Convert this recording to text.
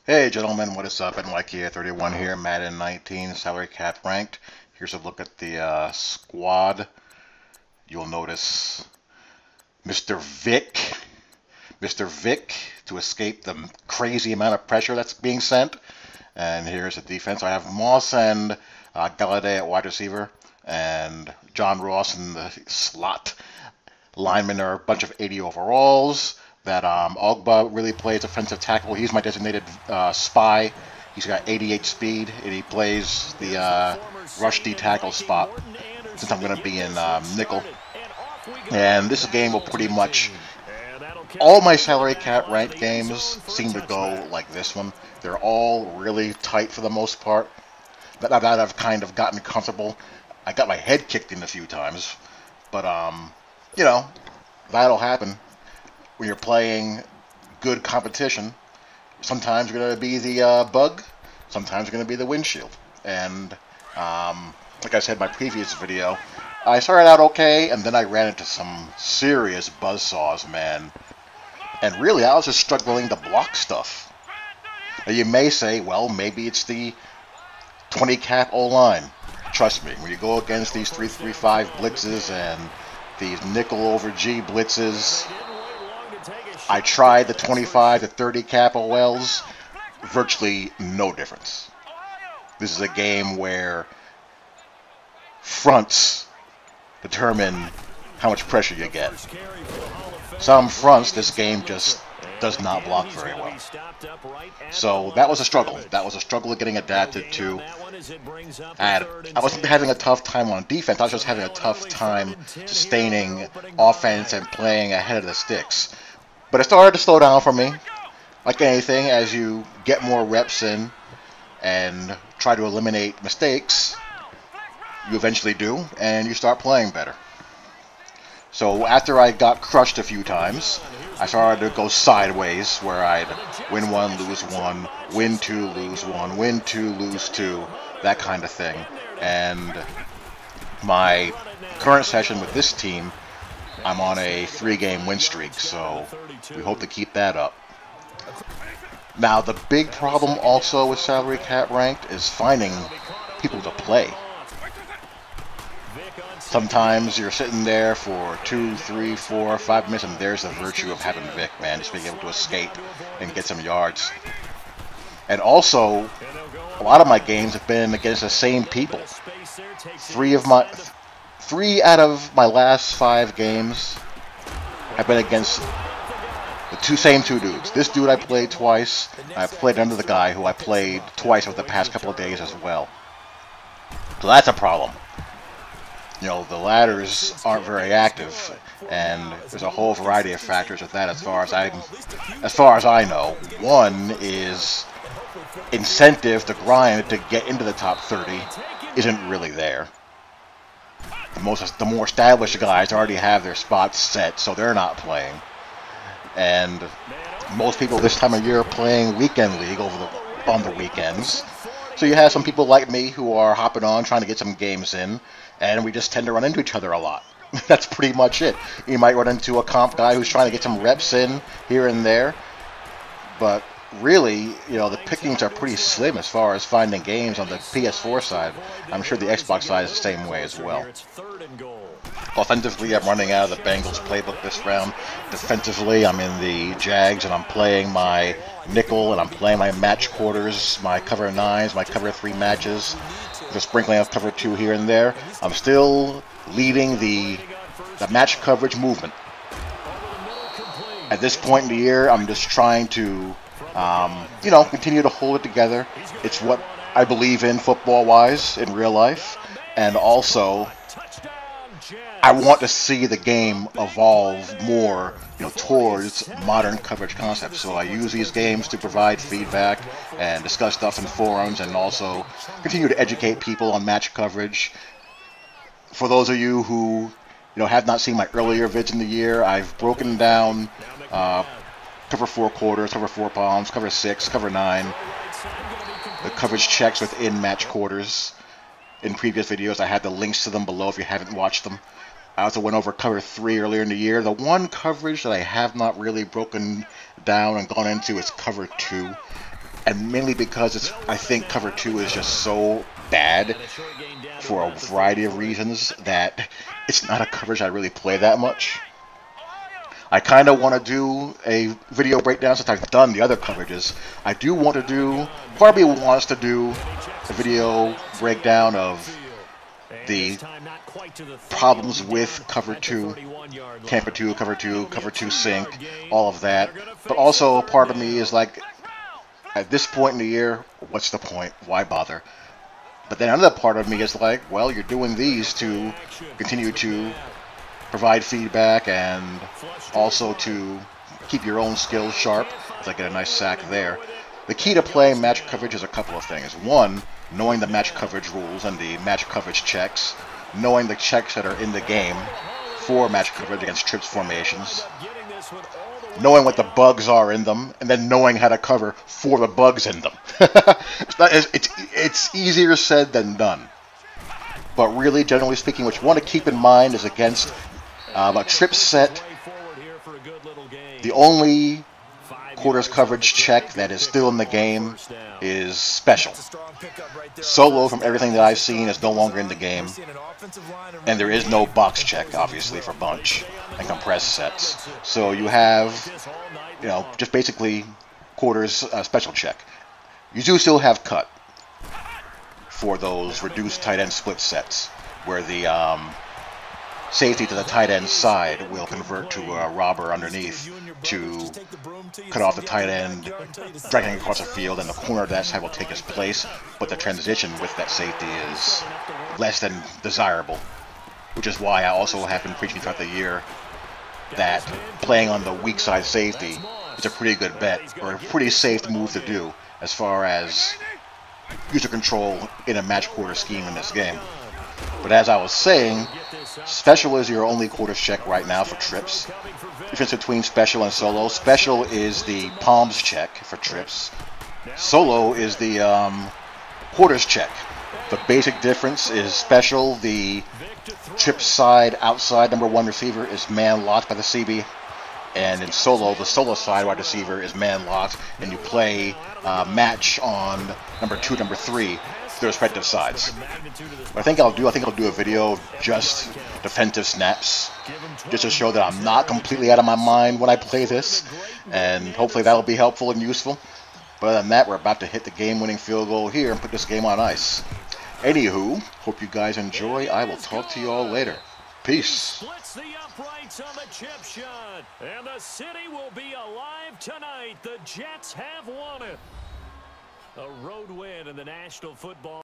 Hey gentlemen, what is up? NYK31 here, Madden 19, salary cap ranked. Here's a look at the squad. You'll notice Mr. Vic, Mr. Vic to escape the crazy amount of pressure that's being sent. And here's the defense. I have Moss and Galladay at wide receiver, and John Ross in the slot. Linemen are a bunch of 80 overalls. That Ogba really plays offensive tackle. He's my designated spy. He's got 88 speed, and he plays the rush D tackle spot since I'm going to be in nickel. And this game will pretty much, all my salary cap ranked games seem to go like this one. They're all really tight for the most part. But I've kind of gotten comfortable. I got my head kicked in a few times, but you know, that'll happen when you're playing good competition. Sometimes you're going to be the bug, sometimes you're going to be the windshield. And like I said in my previous video, I started out okay, and then I ran into some serious buzzsaws, man. And really, I was just struggling to block stuff. Now, you may say, well, maybe it's the 20 cap O-line. Trust me, when you go against these 3-3-5 blitzes and these nickel over G blitzes, I tried the 25 to 30 cap OLs, virtually no difference. This is a game where fronts determine how much pressure you get. Some fronts, this game just does not block very well. So that was a struggle. That was a struggle of getting adapted to. And I wasn't having a tough time on defense. I was just having a tough time sustaining offense and playing ahead of the sticks. But it started to slow down for me. Like anything, as you get more reps in and try to eliminate mistakes, you eventually do, and you start playing better. So after I got crushed a few times, I started to go sideways, where I'd win one, lose one, win two, lose one, win two, lose two, that kind of thing. And my current session with this team, I'm on a 3-game win streak, so we hope to keep that up. Now, the big problem also with salary cap ranked is finding people to play. Sometimes you're sitting there for 2, 3, 4, 5 minutes, and there's the virtue of having Vic, man, just being able to escape and get some yards. And also, a lot of my games have been against the same people. 3 out of my last 5 games have been against the same two dudes. This dude I played twice. I played under the guy who I played twice over the past couple of days as well. So that's a problem. You know, the ladders aren't very active, and there's a whole variety of factors with that as far as I know. One is incentive to grind to get into the top 30 isn't really there. The more established guys already have their spots set, so they're not playing. And most people this time of year are playing weekend league on the weekends. So you have some people like me who are hopping on, trying to get some games in, and we just tend to run into each other a lot. That's pretty much it. You might run into a comp guy who's trying to get some reps in here and there, but really, you know, the pickings are pretty slim as far as finding games on the PS4 side. I'm sure the Xbox side is the same way as well. Offensively, I'm running out of the Bengals playbook this round. Defensively, I'm in the Jags, and I'm playing my nickel, and I'm playing my match quarters, my cover 9s, my cover 3 matches, just sprinkling out cover 2 here and there. I'm still leading the match coverage movement. At this point in the year, I'm just trying to, you know, continue to hold it together. It's what I believe in football-wise, in real life, and also I want to see the game evolve more, you know, towards modern coverage concepts. So I use these games to provide feedback and discuss stuff in forums, and also continue to educate people on match coverage. For those of you who, you know, have not seen my earlier vids in the year, I've broken down cover 4 quarters, cover 4 palms, cover 6, cover 9, the coverage checks within match quarters. In previous videos, I had the links to them below if you haven't watched them. I also went over cover 3 earlier in the year. The one coverage that I have not really broken down and gone into is cover 2. and mainly because I think cover 2 is just so bad for a variety of reasons that it's not a coverage I really play that much. I kind of want to do a video breakdown since I've done the other coverages. I do want to do, part of me wants to do a video breakdown of the problems with cover 2, camper 2, cover 2, cover 2 sync, all of that. But also part of me is like, at this point in the year, what's the point? Why bother? But then another part of me is like, well, you're doing these to continue to provide feedback and also to keep your own skills sharp. As I get a nice sack there. The key to playing match coverage is a couple of things. One, knowing the match coverage rules and the match coverage checks. Knowing the checks that are in the game for match coverage against trips formations. Knowing what the bugs are in them, and then knowing how to cover for the bugs in them. It's easier said than done. But really, generally speaking, what you want to keep in mind is against a trip set, the only quarters coverage check that is still in the game is special. Solo, from everything that I've seen, is no longer in the game. And there is no box check, obviously, for bunch and compressed sets. So you have, just basically quarters special check. You do still have cut for those reduced tight end split sets, where the safety to the tight end side will convert to a robber underneath to cut off the tight end, dragging across the field, and the corner of that side will take his place, but the transition with that safety is less than desirable, which is why I also have been preaching throughout the year that playing on the weak side safety is a pretty good bet, or a pretty safe move to do as far as user control in a match quarter scheme in this game. But as I was saying, special is your only quarters check right now for trips. Difference between special and solo. Special is the palms check for trips. Solo is the quarters check. The basic difference is special, the trip side outside number 1 receiver is man locked by the CB. And in solo, the solo side wide receiver is man locked, and you play match on number 2, number 3, their respective sides. What I think I'll do a video of just defensive snaps, just to show that I'm not completely out of my mind when I play this, and hopefully that'll be helpful and useful. But other than that, we're about to hit the game-winning field goal here and put this game on ice. Anywho, hope you guys enjoy. I will talk to you all later. Peace. Splits the uprights on the chip shot, and the city will be alive tonight. The Jets have won it. A road win in the National Football